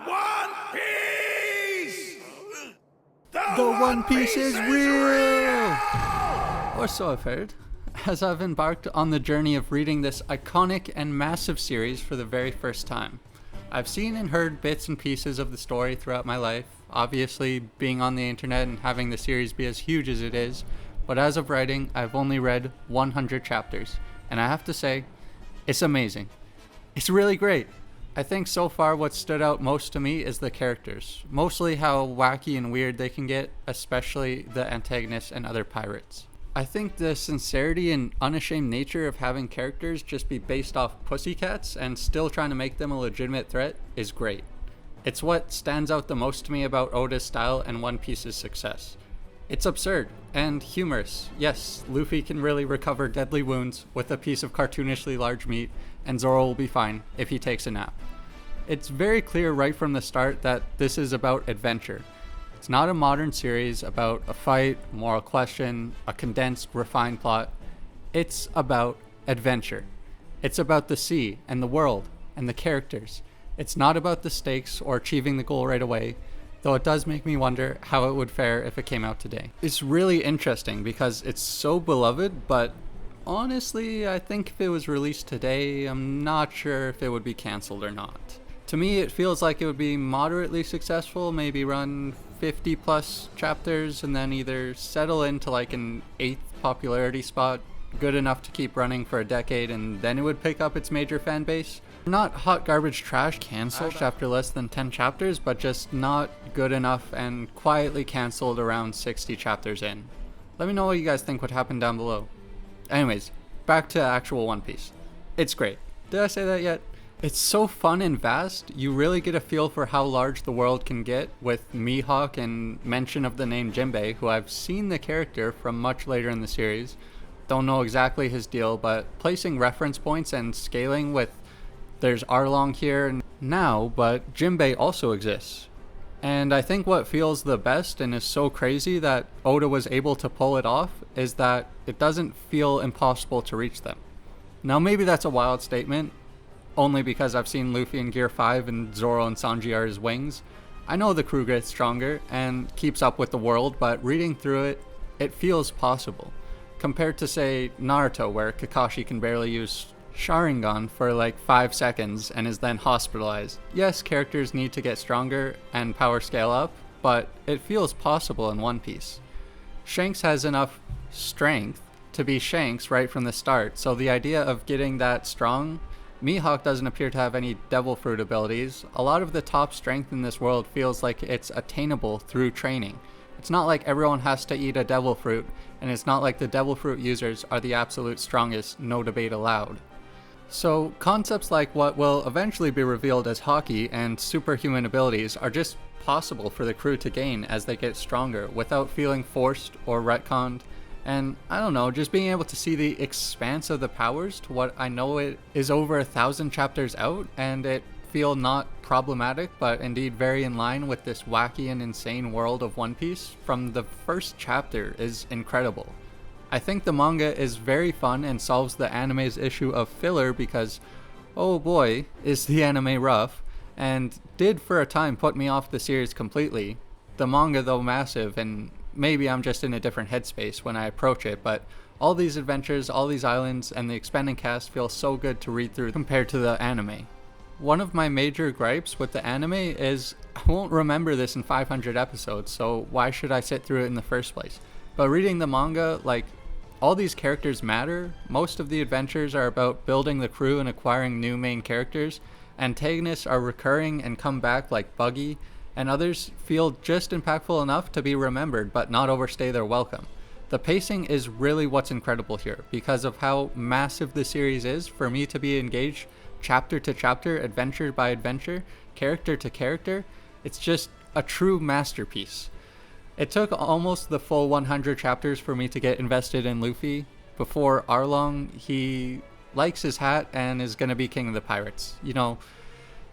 One Piece! The One Piece is real! Or so I've heard, as I've embarked on the journey of reading this iconic and massive series for the very first time. I've seen and heard bits and pieces of the story throughout my life, obviously being on the internet and having the series be as huge as it is, but as of writing, I've only read 100 chapters, and I have to say, it's amazing. It's really great. I think so far what stood out most to me is the characters, mostly how wacky and weird they can get, especially the antagonists and other pirates. I think the sincerity and unashamed nature of having characters just be based off pussycats and still trying to make them a legitimate threat is great. It's what stands out the most to me about Oda's style and One Piece's success. It's absurd and humorous. Yes, Luffy can really recover deadly wounds with a piece of cartoonishly large meat, and Zoro will be fine if he takes a nap. It's very clear right from the start that this is about adventure. It's not a modern series about a fight, moral question, a condensed, refined plot. It's about adventure. It's about the sea and the world and the characters. It's not about the stakes or achieving the goal right away, though it does make me wonder how it would fare if it came out today. It's really interesting because it's so beloved, but honestly, I think if it was released today, I'm not sure if it would be cancelled or not. To me, it feels like it would be moderately successful, maybe run 50 plus chapters and then either settle into like an 8th popularity spot, good enough to keep running for a decade, and then it would pick up its major fan base. Not hot garbage trash cancelled after less than 10 chapters, but just not good enough and quietly cancelled around 60 chapters in. Let me know what you guys think would happen down below. Anyways, back to actual One Piece. It's great. Did I say that yet? It's so fun and vast, you really get a feel for how large the world can get with Mihawk and mention of the name Jinbei, who I've seen the character from much later in the series. Don't know exactly his deal, but placing reference points and scaling with there's Arlong here now, but Jinbei also exists. And I think what feels the best and is so crazy that Oda was able to pull it off is that it doesn't feel impossible to reach them. Now maybe that's a wild statement, only because I've seen Luffy in Gear 5 and Zoro and Sanji are his wings. I know the crew gets stronger and keeps up with the world, but reading through it, it feels possible. Compared to say Naruto, where Kakashi can barely use Sharingan for like 5 seconds and is then hospitalized. Yes, characters need to get stronger and power scale up, but it feels possible in One Piece. Shanks has enough strength to be Shanks right from the start, so the idea of getting that strong, Mihawk doesn't appear to have any Devil Fruit abilities. A lot of the top strength in this world feels like it's attainable through training. It's not like everyone has to eat a Devil Fruit, and it's not like the Devil Fruit users are the absolute strongest, no debate allowed. So concepts like what will eventually be revealed as Haki and superhuman abilities are just possible for the crew to gain as they get stronger without feeling forced or retconned. And I don't know, just being able to see the expanse of the powers to what I know it is over 1,000 chapters out, and it feel not problematic, but indeed very in line with this wacky and insane world of One Piece from the first chapter is incredible. I think the manga is very fun and solves the anime's issue of filler because, oh boy, is the anime rough, and did for a time put me off the series completely. The manga though massive, and maybe I'm just in a different headspace when I approach it, but all these adventures, all these islands, and the expanding cast feel so good to read through compared to the anime. One of my major gripes with the anime is I won't remember this in 500 episodes, so why should I sit through it in the first place? But reading the manga, like, all these characters matter. Most of the adventures are about building the crew and acquiring new main characters. Antagonists are recurring and come back like Buggy, and others feel just impactful enough to be remembered but not overstay their welcome. The pacing is really what's incredible here because of how massive the series is. For me to be engaged chapter to chapter, adventure by adventure, character to character, it's just a true masterpiece. It took almost the full 100 chapters for me to get invested in Luffy. Before Arlong, he likes his hat and is going to be king of the pirates. You know,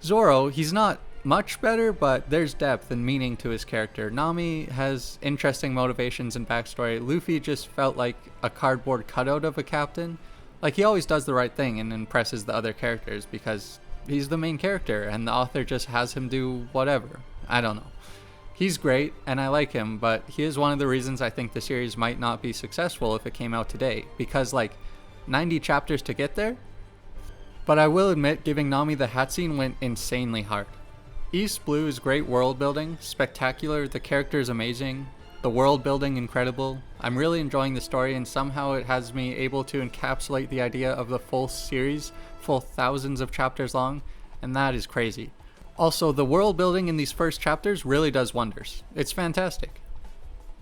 Zoro, he's not much better, but there's depth and meaning to his character. Nami has interesting motivations and backstory. Luffy just felt like a cardboard cutout of a captain. Like, he always does the right thing and impresses the other characters because he's the main character and the author just has him do whatever. I don't know. He's great and I like him, but he is one of the reasons I think the series might not be successful if it came out today, because like 90 chapters to get there? But I will admit giving Nami the hat scene went insanely hard. East Blue is great world building, spectacular, the character is amazing, the world building incredible. I'm really enjoying the story and somehow it has me able to encapsulate the idea of the full series, full thousands of chapters long, and that is crazy. Also, the world building in these first chapters really does wonders. It's fantastic.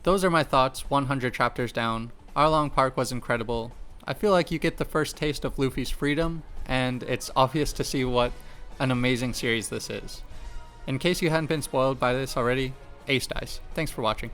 Those are my thoughts 100 chapters down. Arlong Park was incredible. I feel like you get the first taste of Luffy's freedom, and it's obvious to see what an amazing series this is. In case you hadn't been spoiled by this already, Ace dies. Thanks for watching.